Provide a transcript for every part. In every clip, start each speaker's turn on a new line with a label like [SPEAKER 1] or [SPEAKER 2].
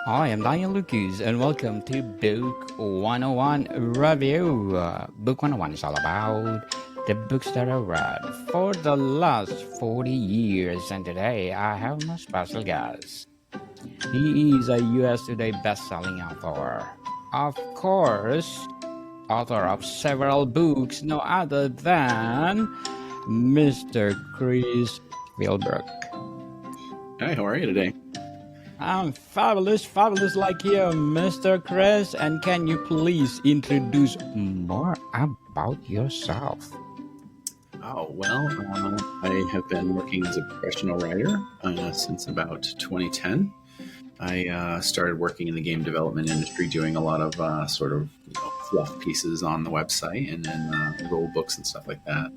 [SPEAKER 1] I am Daniel Lucas, and welcome to Book 101 Review. Book 101 is all about the books that I read for the last 40 years, and today I have my special guest. He is a US Today best-selling author. Of course, author of several books, no other than Mr. Chris Philbrook.
[SPEAKER 2] Hi, how are you today?
[SPEAKER 1] I'm fabulous like you, Mr. Chris. And can you please introduce more about yourself?
[SPEAKER 2] Oh, well, I have been working as a professional writer since about 2010. I started working in the game development industry, doing a lot of fluff pieces on the website and then role books and stuff like that,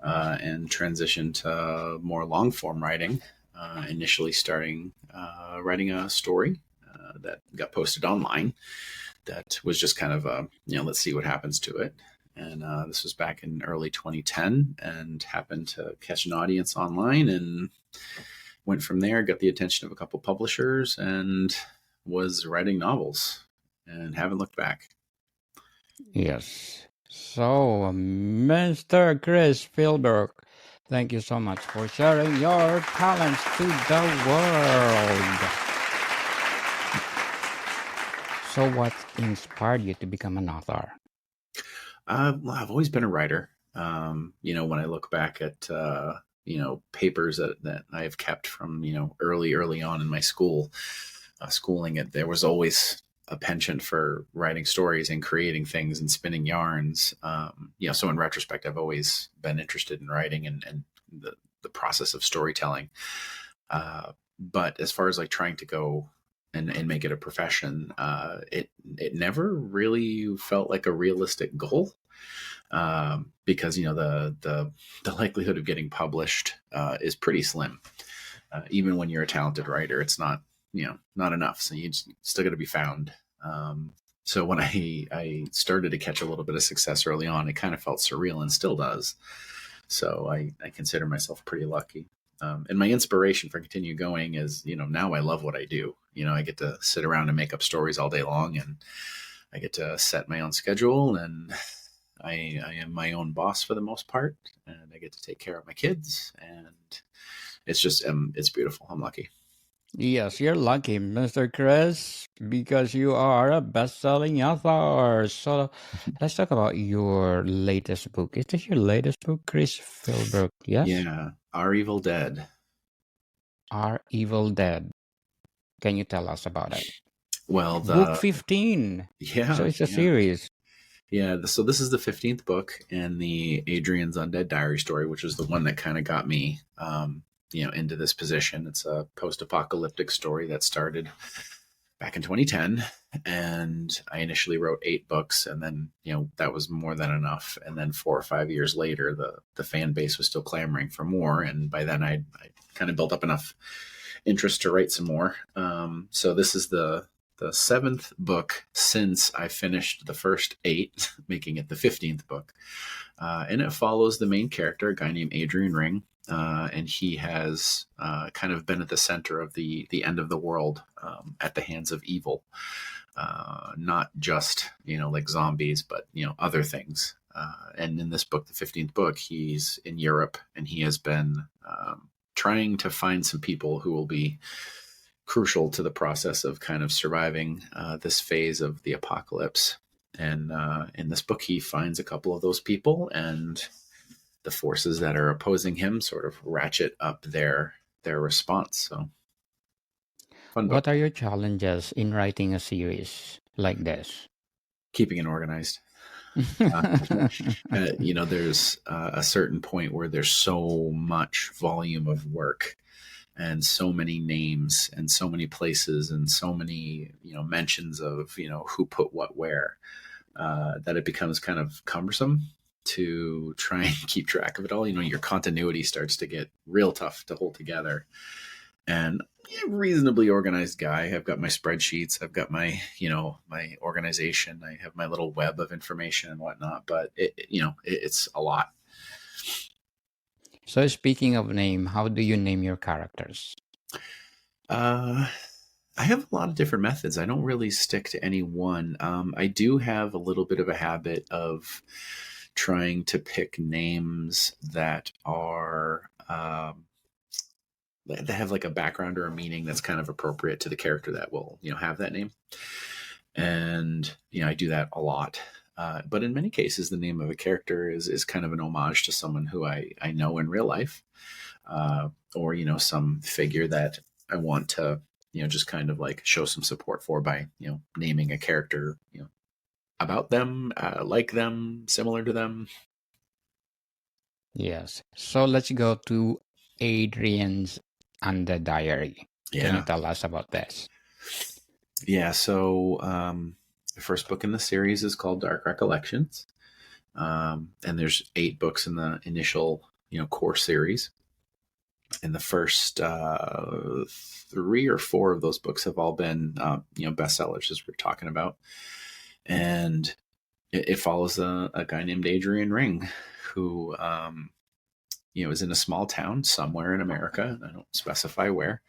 [SPEAKER 2] and transitioned to more long form writing. Initially, starting writing a story that got posted online. That was just kind of let's see what happens to it. And this was back in early 2010, and happened to catch an audience online, and went from there. Got the attention of a couple publishers, and was writing novels, and haven't looked back.
[SPEAKER 1] Yes. So, Mr. Chris Philbrook, thank you so much for sharing your talents to the world. So, what inspired you to become an author?
[SPEAKER 2] I've always been a writer. When I look back at papers that I have kept from early on in my schooling, there was always a penchant for writing stories and creating things and spinning yarns. So in retrospect, I've always been interested in writing and the process of storytelling. But as far as like trying to go and make it a profession, it never really felt like a realistic goal, because the likelihood of getting published is pretty slim. Even when you're a talented writer, it's not enough. So you still got to be found. So when I started to catch a little bit of success early on, it kind of felt surreal and still does. So I consider myself pretty lucky. And my inspiration for continue going is, now I love what I do. I get to sit around and make up stories all day long, and I get to set my own schedule, and I am my own boss for the most part, and I get to take care of my kids, and it's just, it's beautiful. I'm lucky.
[SPEAKER 1] Yes, you're lucky, Mr. Chris, because you are a best-selling author. So let's talk about your latest book. Is this your latest book, Chris Philbrook? Yes?
[SPEAKER 2] Yeah. Our Evil Dead.
[SPEAKER 1] Are Evil Dead. Can you tell us about it?
[SPEAKER 2] Well,
[SPEAKER 1] Book 15.
[SPEAKER 2] yeah,
[SPEAKER 1] So it's a series.
[SPEAKER 2] Yeah, so this is the 15th book in the Adrian's Undead Diary story, which was the one that kind of got me, into this position. It's a post-apocalyptic story that started back in 2010, and I initially wrote 8 books, and then that was more than enough. And then 4 or 5 years later, the fan base was still clamoring for more, and by then I kind of built up enough interest to write some more. So this is the 7th book since I finished the first 8, making it the 15th book. And it follows the main character, a guy named Adrian Ring. And he has kind of been at the center of the end of the world, at the hands of evil. Not just, like zombies, but, other things. And in this book, the 15th book, he's in Europe, and he has been trying to find some people who will be crucial to the process of kind of surviving this phase of the apocalypse. And in this book, he finds a couple of those people, and the forces that are opposing him sort of ratchet up their response. So, fun book.
[SPEAKER 1] What are your challenges in writing a series like this?
[SPEAKER 2] Keeping it organized. There's a certain point where there's so much volume of work, and so many names, and so many places, and so many mentions of who put what where, that it becomes kind of cumbersome to try and keep track of it all. Your continuity starts to get real tough to hold together. And reasonably organized guy. I've got my spreadsheets. I've got my, my organization. I have my little web of information and whatnot. But it's a lot.
[SPEAKER 1] So speaking of name, how do you name your characters?
[SPEAKER 2] I have a lot of different methods. I don't really stick to any one. I do have a little bit of a habit of trying to pick names that are that have like a background or a meaning that's kind of appropriate to the character that will, have that name. And I do that a lot. But in many cases, the name of a character is kind of an homage to someone who I know in real life, or some figure that I want to just kind of like show some support for by naming a character about them, like them, similar to them.
[SPEAKER 1] Yes. So let's go to Adrian's Undead Diary. Can you
[SPEAKER 2] Yeah,
[SPEAKER 1] tell us about this?
[SPEAKER 2] yeah. So the first book in the series is called Dark Recollections, and there's 8 books in the initial core series. And the first 3 or 4 of those books have all been bestsellers, as we're talking about. And it follows a guy named Adrian Ring, who is in a small town somewhere in America. I don't specify where.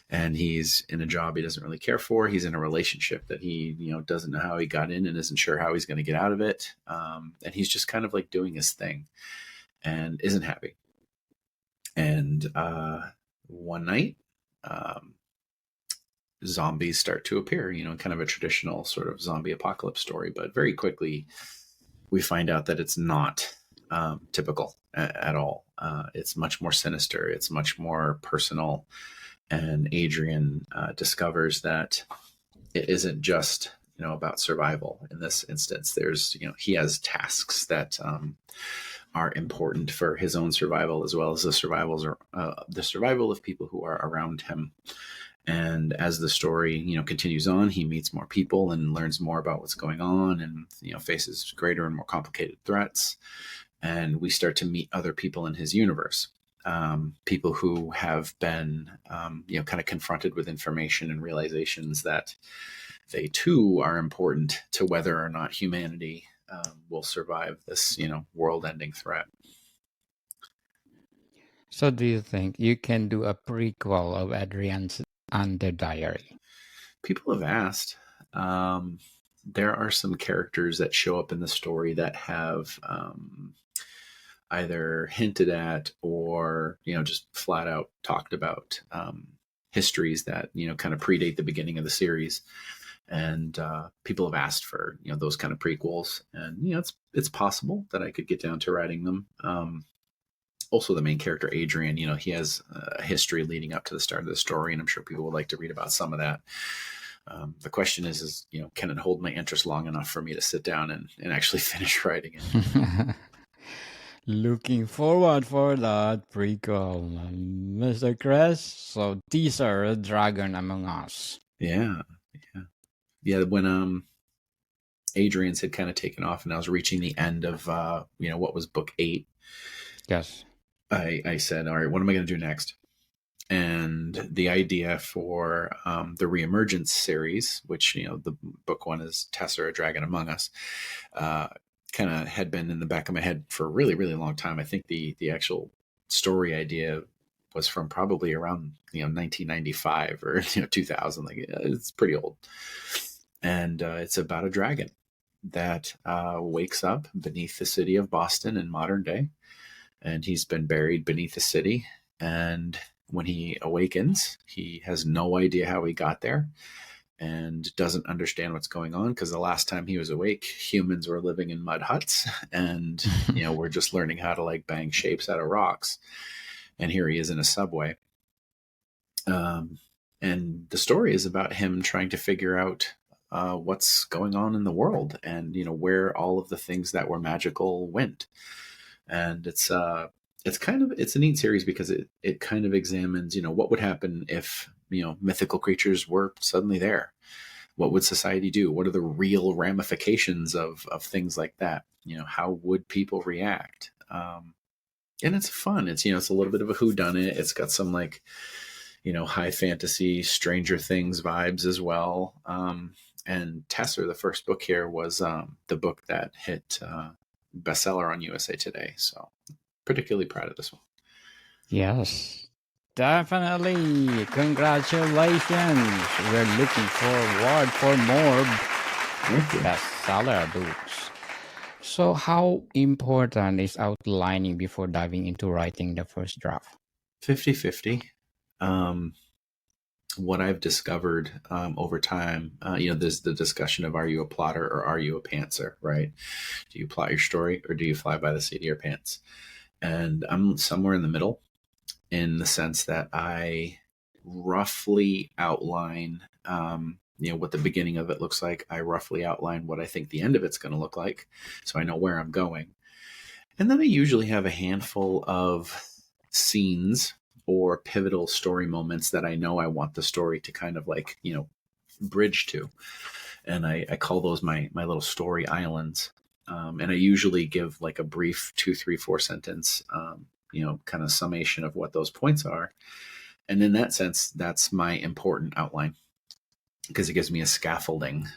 [SPEAKER 2] And he's in a job he doesn't really care for. He's in a relationship that he doesn't know how he got in and isn't sure how he's going to get out of it. And he's just kind of like doing his thing and isn't happy. And one night, um, zombies start to appear, kind of a traditional sort of zombie apocalypse story. But very quickly, we find out that it's not typical at all. It's much more sinister. It's much more personal. And Adrian discovers that it isn't just about survival in this instance. There's he has tasks that are important for his own survival as well as the survival of people who are around him. And as the story continues on, he meets more people and learns more about what's going on, and faces greater and more complicated threats. And we start to meet other people in his universe, people who have been kind of confronted with information and realizations that they too are important to whether or not humanity will survive this world-ending threat.
[SPEAKER 1] So do you think you can do a prequel of Adrian's Undead Diary?
[SPEAKER 2] People have asked. There are some characters that show up in the story that have either hinted at or just flat out talked about histories that kind of predate the beginning of the series. And people have asked for those kind of prequels, and it's possible that I could get down to writing them. Also, the main character Adrian, he has a history leading up to the start of the story, and I'm sure people would like to read about some of that. The question is can it hold my interest long enough for me to sit down and actually finish writing it?
[SPEAKER 1] Looking forward for that prequel, Mr. Chris. So teaser Dragon Among Us.
[SPEAKER 2] Yeah, yeah. When Adrian's had kind of taken off, and I was reaching the end of what was book 8.
[SPEAKER 1] Yes.
[SPEAKER 2] I said, all right, what am I going to do next? And the idea for the Reemergence series, which the book 1 is Tessa, a Dragon Among Us, kind of had been in the back of my head for a really, really long time. I think the actual story idea was from probably around 1995 or 2000. Like it's pretty old, and it's about a dragon that wakes up beneath the city of Boston in modern day, and he's been buried beneath the city. And when he awakens, he has no idea how he got there and doesn't understand what's going on, because the last time he was awake, humans were living in mud huts and we're just learning how to like bang shapes out of rocks. And here he is in a subway. And the story is about him trying to figure out what's going on in the world, and where all of the things that were magical went. And it's a neat series because it kind of examines what would happen if mythical creatures were suddenly there. What would society do? What are the real ramifications of things like that? How would people react? And it's fun. It's it's a little bit of a whodunit. It's got some like high fantasy Stranger Things vibes as well. And Tessa, the first book here, was the book that hit bestseller on USA Today. So particularly proud of this one.
[SPEAKER 1] Yes. Definitely. Congratulations. We're looking forward for more
[SPEAKER 2] Thank you.
[SPEAKER 1] bestseller books. So, how important is outlining before diving into writing the first draft?
[SPEAKER 2] 50-50. Um, what I've discovered over time, there's the discussion of, are you a plotter or are you a pantser, right? Do you plot your story or do you fly by the seat of your pants? And I'm somewhere in the middle, in the sense that I roughly outline, what the beginning of it looks like. I roughly outline what I think the end of it's going to look like, so I know where I'm going. And then I usually have a handful of scenes or pivotal story moments that I know I want the story to kind of like, bridge to. And I call those my little story islands. And I usually give like a brief 2, 3, 4 sentence, kind of summation of what those points are. And in that sense, that's my important outline, because it gives me a scaffolding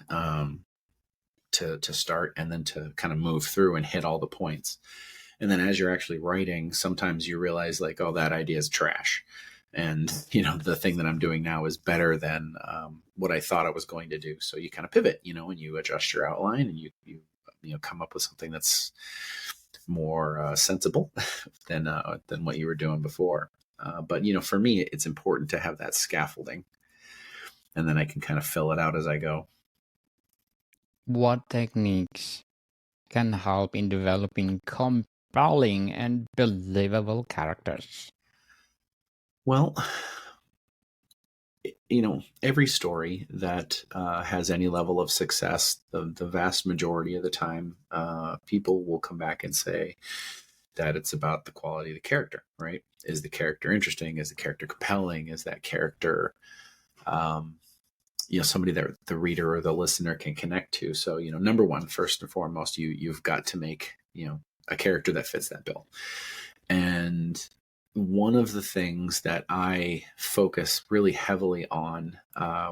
[SPEAKER 2] to start and then to kind of move through and hit all the points. And then as you're actually writing, sometimes you realize like, oh, that idea is trash. And, the thing that I'm doing now is better than what I thought I was going to do. So you kind of pivot, and you adjust your outline and you come up with something that's more sensible than what you were doing before. But, for me, it's important to have that scaffolding, and then I can kind of fill it out as I go.
[SPEAKER 1] What techniques can help in developing compelling and believable characters?
[SPEAKER 2] Well, every story that has any level of success, the vast majority of the time, people will come back and say that it's about the quality of the character, right? Is the character interesting? Is the character compelling? Is that character, somebody that the reader or the listener can connect to? So, number one, first and foremost, you've got to make, a character that fits that bill. And one of the things that I focus really heavily on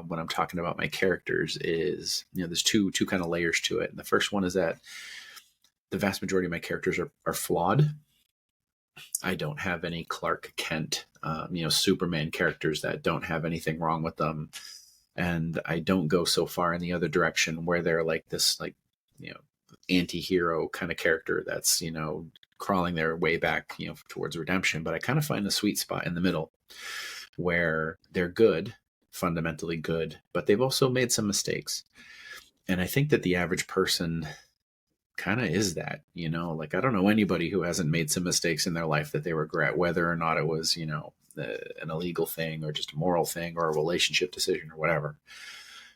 [SPEAKER 2] when I'm talking about my characters is, there's two kind of layers to it. And the first one is that the vast majority of my characters are flawed. I don't have any Clark Kent, Superman characters that don't have anything wrong with them. And I don't go so far in the other direction where they're like this, like, anti-hero kind of character that's, crawling their way back, towards redemption. But I kind of find a sweet spot in the middle where they're good, fundamentally good, but they've also made some mistakes. And I think that the average person kind of is that, like, I don't know anybody who hasn't made some mistakes in their life that they regret, whether or not it was, an illegal thing or just a moral thing or a relationship decision or whatever.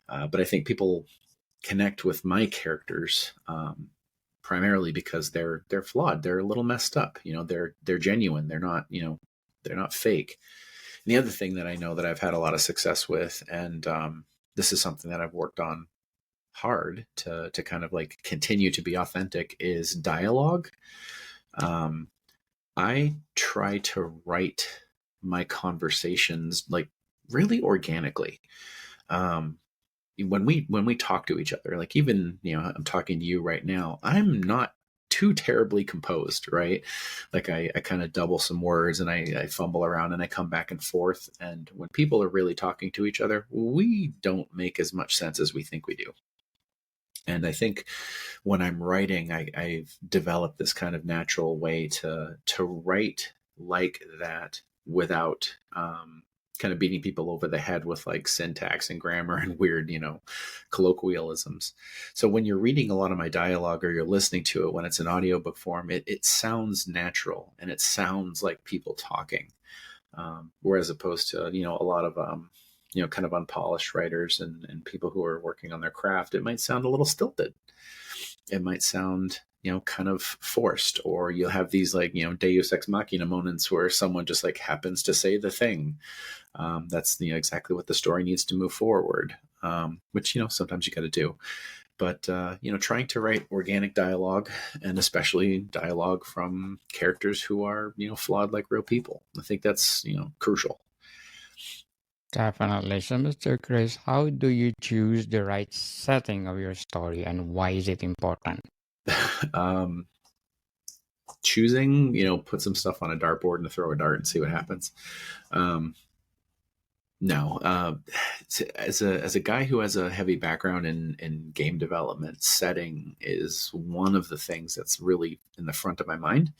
[SPEAKER 2] But I think people connect with my characters primarily because they're flawed. They're a little messed up. They're genuine. They're not fake. And the other thing that I know that I've had a lot of success with, and this is something that I've worked on hard to kind of like continue to be authentic, is dialogue. I try to write my conversations like really organically. When we talk to each other, like, even, I'm talking to you right now, I'm not too terribly composed, right? Like I kind of double some words and I fumble around and I come back and forth. And when people are really talking to each other, we don't make as much sense as we think we do. And I think when I'm writing, I've developed this kind of natural way to write like that without kind of beating people over the head with like syntax and grammar and weird, colloquialisms. So when you're reading a lot of my dialogue or you're listening to it when it's in audiobook form, it sounds natural and it sounds like people talking. Whereas opposed to, a lot of, kind of unpolished writers and people who are working on their craft, it might sound a little stilted. It might sound, kind of forced, or you'll have these like, Deus Ex Machina moments where someone just like happens to say the thing. That's exactly what the story needs to move forward, which, sometimes you got to do. But, trying to write organic dialogue, and especially dialogue from characters who are, flawed like real people. I think that's, crucial.
[SPEAKER 1] Definitely. So, Mr. Chris, how do you choose the right setting of your story and why is it important?
[SPEAKER 2] um, choosing, put some stuff on a dartboard and throw a dart and see what happens. Um, no, as a guy who has a heavy background in game development, setting is one of the things that's really in the front of my mind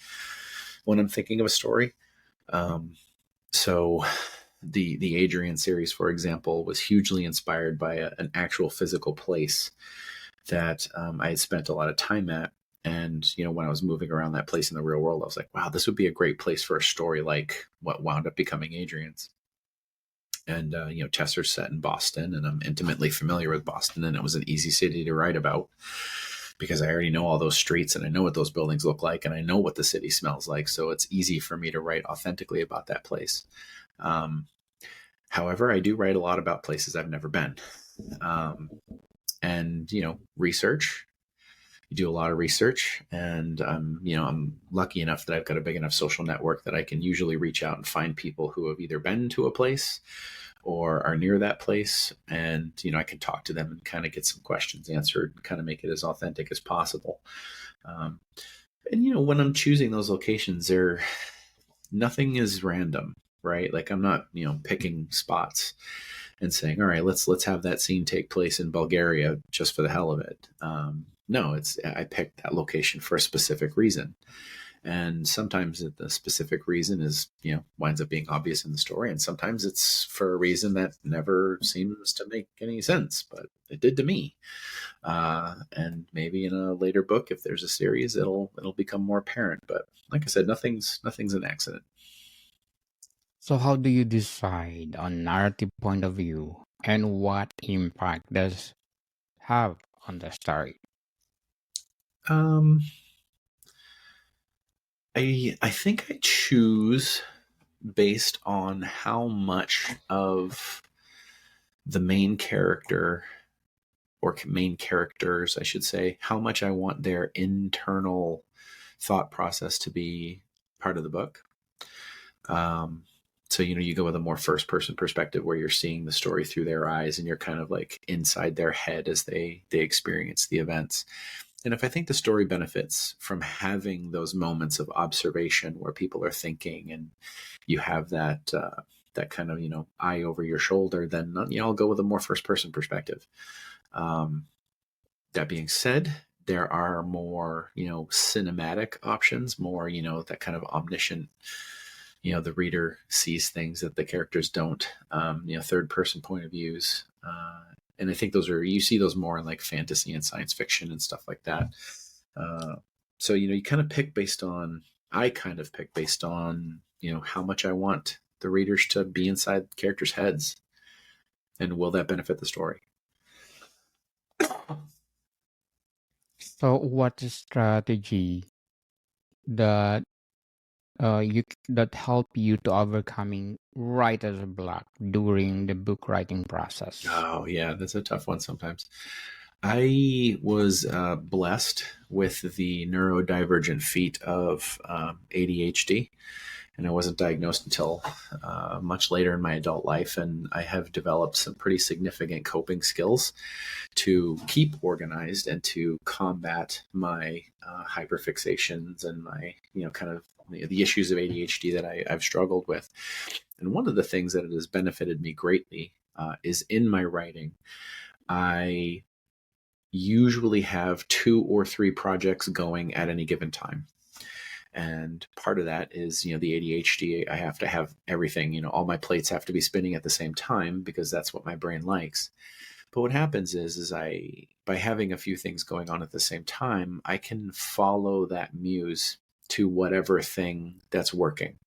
[SPEAKER 2] when I'm thinking of a story. So the Adrian series, for example, was hugely inspired by an actual physical place that I had spent a lot of time at. And, when I was moving around that place in the real world, I was like, wow, this would be a great place for a story like what wound up becoming Adrian's. And, Chester's set in Boston, and I'm intimately familiar with Boston, and it was an easy city to write about because I already know all those streets and I know what those buildings look like and I know what the city smells like. So it's easy for me to write authentically about that place. However, I do write a lot about places I've never been. And, research. You do a lot of research, and I'm lucky enough that I've got a big enough social network that I can usually reach out and find people who have either been to a place or are near that place, and I can talk to them and kind of get some questions answered and kind of make it as authentic as possible. And when I'm choosing those locations, nothing is random, right? Like I'm not picking spots and saying, all right, let's have that scene take place in Bulgaria just for the hell of it. No, I picked that location for a specific reason. And sometimes the specific reason is, winds up being obvious in the story. And sometimes it's for a reason that never seems to make any sense, but it did to me. And maybe in a later book, if there's a series, it'll become more apparent. But like I said, nothing's an accident.
[SPEAKER 1] So, how do you decide on narrative point of view and what impact does have on the story?
[SPEAKER 2] Um, I think I choose based on how much of the main character or main characters, I should say, how much I want their internal thought process to be part of the book. So, you go with a more first person perspective where you're seeing the story through their eyes and you're kind of like inside their head as they experience the events. And if I think the story benefits from having those moments of observation where people are thinking and you have that kind of, eye over your shoulder, then, I'll go with a more first person perspective. That being said, there are more, cinematic options, more, that kind of omniscient, the reader sees things that the characters don't, third person point of views. And I think you see those more in like fantasy and science fiction and stuff like that. So, you kind of pick based on, I kind of pick based on, how much I want the readers to be inside characters' heads, and will that benefit the story?
[SPEAKER 1] So, what strategy that that help you to overcoming writer's block during the book writing process?
[SPEAKER 2] Oh, yeah, that's a tough one sometimes. I was blessed with the neurodivergent feat of ADHD, and I wasn't diagnosed until much later in my adult life. And I have developed some pretty significant coping skills to keep organized and to combat my hyperfixations and my, kind of the issues of ADHD that I've struggled with. And one of the things that it has benefited me greatly is in my writing. I usually have 2 or 3 projects going at any given time. And part of that is, the ADHD, I have to have everything, all my plates have to be spinning at the same time because that's what my brain likes. But what happens is by having a few things going on at the same time, I can follow that muse to whatever thing that's working.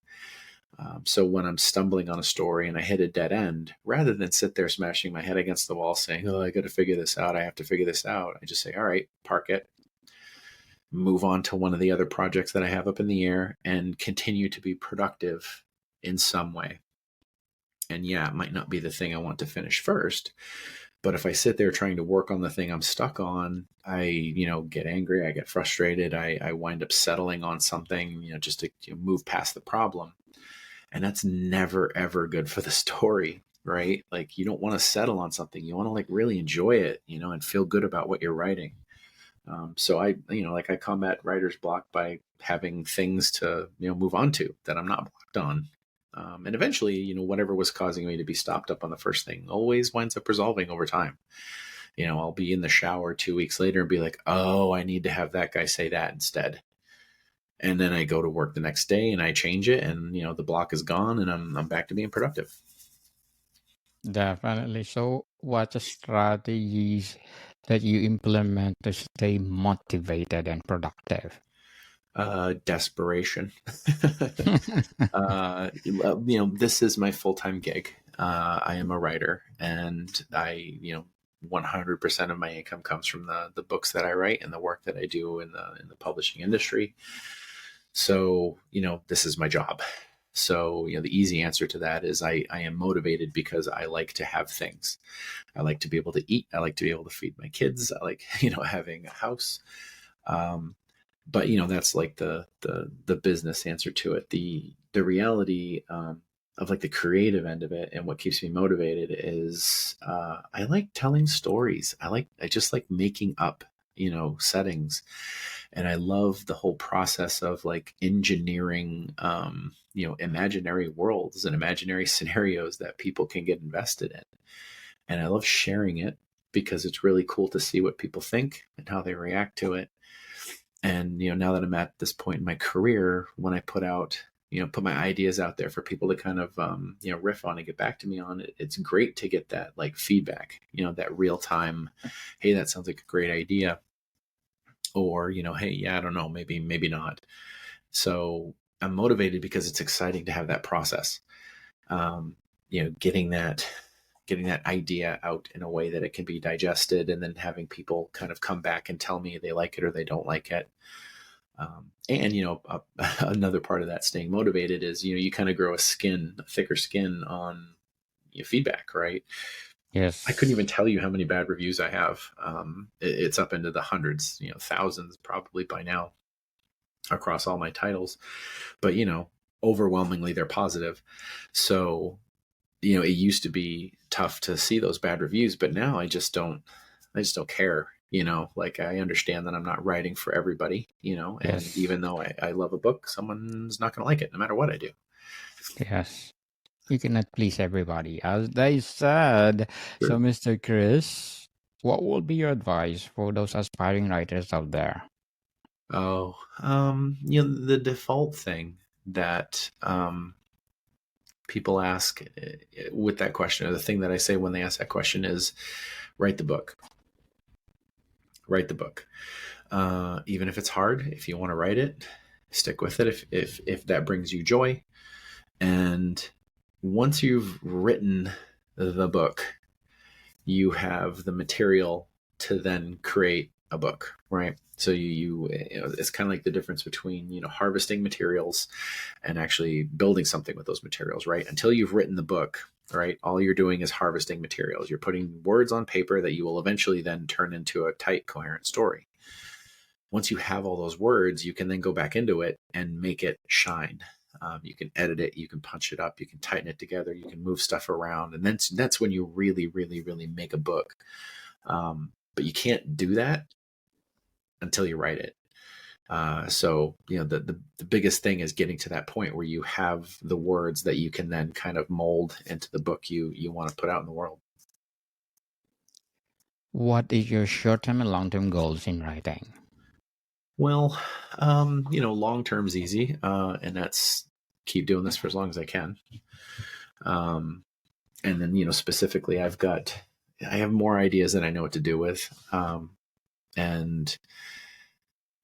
[SPEAKER 2] So when I'm stumbling on a story and I hit a dead end, rather than sit there smashing my head against the wall saying, oh, I got to figure this out, I have to figure this out, I just say, all right, park it, move on to one of the other projects that I have up in the air and continue to be productive in some way. And yeah, it might not be the thing I want to finish first, but if I sit there trying to work on the thing I'm stuck on, I, get angry, I get frustrated, I wind up settling on something, just to move past the problem. And that's never, ever good for the story, right? Like you don't want to settle on something. You want to like really enjoy it, and feel good about what you're writing. So I combat writer's block by having things to, move on to that I'm not blocked on. And eventually, whatever was causing me to be stopped up on the first thing always winds up resolving over time. I'll be in the shower 2 weeks later and be like, oh, I need to have that guy say that instead. And then I go to work the next day and I change it, and the block is gone, and I'm back to being productive.
[SPEAKER 1] Definitely. So, what are strategies that you implement to stay motivated and productive?
[SPEAKER 2] Desperation. This is my full-time gig. I am a writer, and I 100% of my income comes from the books that I write and the work that I do in the publishing industry. So, this is my job. So, the easy answer to that is I am motivated because I like to have things. I like to be able to eat. I like to be able to feed my kids. I like, having a house. But that's like the business answer to it. The reality of like the creative end of it, and what keeps me motivated is I like telling stories. I just like making up settings, and I love the whole process of like engineering imaginary worlds and imaginary scenarios that people can get invested in. And I love sharing it because it's really cool to see what people think and how they react to it. And now that I'm at this point in my career, when I put my ideas out there for people to kind of riff on and get back to me on it, it's great to get that like feedback, that real time, hey, that sounds like a great idea, or hey, yeah, I don't know, maybe not. So I'm motivated because it's exciting to have that process, getting that idea out in a way that it can be digested, and then having people kind of come back and tell me they like it or they don't like it. And another part of that staying motivated is you kind of grow a thicker skin on your feedback, right?
[SPEAKER 1] Yes.
[SPEAKER 2] I couldn't even tell you how many bad reviews I have. It's up into the hundreds, thousands probably by now across all my titles, but overwhelmingly they're positive. So it used to be tough to see those bad reviews, but now I just don't care. Like I understand that I'm not writing for everybody, and
[SPEAKER 1] Yes.
[SPEAKER 2] even though I love a book, someone's not going to like it no matter what I do.
[SPEAKER 1] Yes. You cannot please everybody, as they said. So,
[SPEAKER 2] Sure.
[SPEAKER 1] Mr. Chris, what would be your advice for those aspiring writers out there?
[SPEAKER 2] Oh, the default thing that people ask with that question, or the thing that I say when they ask that question, is write the book. Write the book. Even if it's hard, if you want to write it, stick with it. If that brings you joy, and once you've written the book, you have the material to then create a book, right? So it's kind of like the difference between harvesting materials and actually building something with those materials, right? Until you've written the book, right, all you're doing is harvesting materials. You're putting words on paper that you will eventually then turn into a tight, coherent story. Once you have all those words, you can then go back into it and make it shine. You can edit it, you can punch it up, you can tighten it together, you can move stuff around, and then that's when you really, really, really make a book. But you can't do that until you write it. So the biggest thing is getting to that point where you have the words that you can then kind of mold into the book you want to put out in the world.
[SPEAKER 1] What is your short-term and long-term goals in writing?
[SPEAKER 2] Well, long term's easy, and that's keep doing this for as long as I can. And then specifically, I have more ideas than I know what to do with, and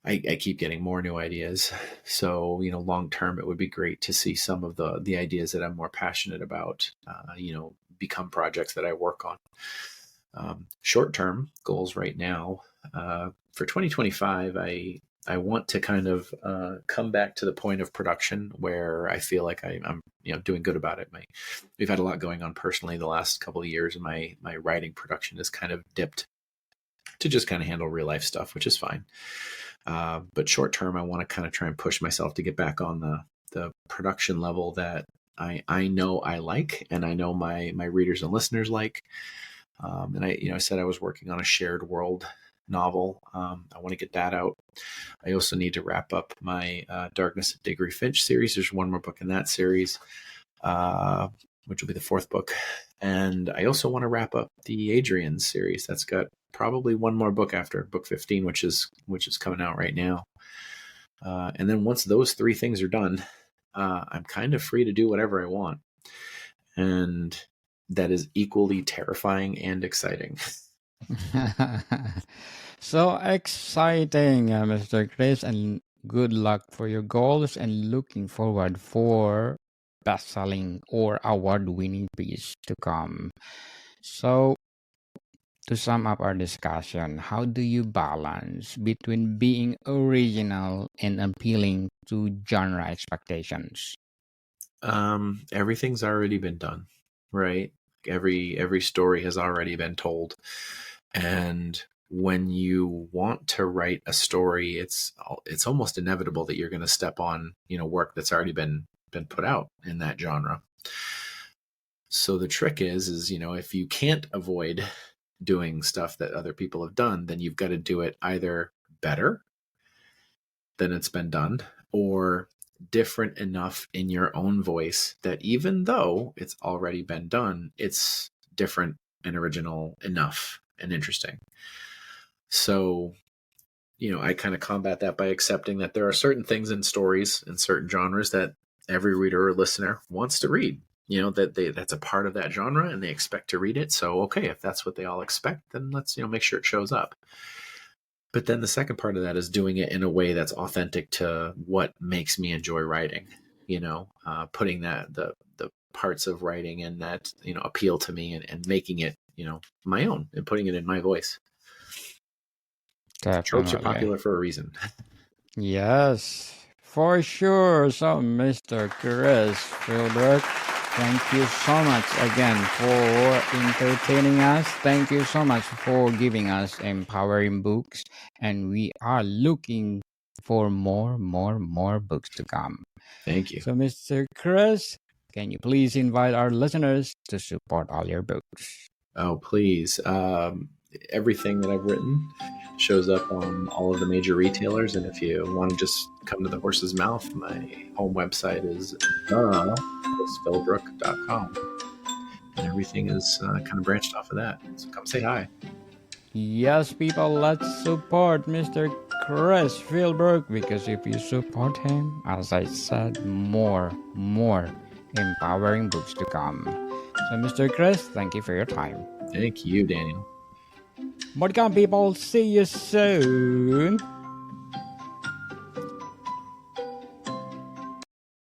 [SPEAKER 2] I keep getting more new ideas. So long term, it would be great to see some of the ideas that I'm more passionate about, become projects that I work on. Short term goals right now, for 2025, I want to kind of come back to the point of production where I feel like I'm doing good about it. We've had a lot going on personally the last couple of years, and my writing production has kind of dipped to just kind of handle real life stuff, which is fine. But short term, I want to kind of try and push myself to get back on the production level that I know I like, and I know my readers and listeners like. And I said I was working on a shared world novel. I want to get that out. I also need to wrap up my Darkness of DIggory Finch series. There's one more book in that series, which will be the fourth book. And I also want to wrap up the Adrian series. That's got probably one more book after book 15, which is coming out right now. And then once those three things are done, I'm kind of free to do whatever I want. And that is equally terrifying and exciting.
[SPEAKER 1] So exciting, Mr. Chris, and good luck for your goals and looking forward for best-selling or award-winning piece to come. So to sum up our discussion, how do you balance between being original and appealing to genre expectations?
[SPEAKER 2] Everything's already been done, right? Every story has already been told. And when you want to write a story, it's almost inevitable that you're going to step on, work that's already been put out in that genre. So the trick is, if you can't avoid doing stuff that other people have done, then you've got to do it either better than it's been done or different enough in your own voice that even though it's already been done, it's different and original enough and interesting. So, I kind of combat that by accepting that there are certain things in stories and certain genres that every reader or listener wants to read. That's a part of that genre and they expect to read it. So, okay, if that's what they all expect, then let's, make sure it shows up. But then the second part of that is doing it in a way that's authentic to what makes me enjoy writing, putting the parts of writing in that, appeal to me and making it, my own and putting it in my voice. Tropes are
[SPEAKER 1] Definitely.
[SPEAKER 2] popular for a reason.
[SPEAKER 1] Yes, for sure. So, Mr. Chris Philbrook, thank you so much again for entertaining us. Thank you so much for giving us empowering books. And we are looking for more books to come.
[SPEAKER 2] Thank you.
[SPEAKER 1] So, Mr. Chris, can you please invite our listeners to support all your books?
[SPEAKER 2] Oh, please. Everything that I've written shows up on all of the major retailers. And if you want to just come to the horse's mouth, my home website is philbrook.com. And everything is kind of branched off of that. So come say hi.
[SPEAKER 1] Yes, people, let's support Mr. Chris Philbrook because if you support him, as I said, more empowering books to come. So, Mr. Chris, thank you for your time.
[SPEAKER 2] Thank you, Daniel.
[SPEAKER 1] More to come, people. See you soon.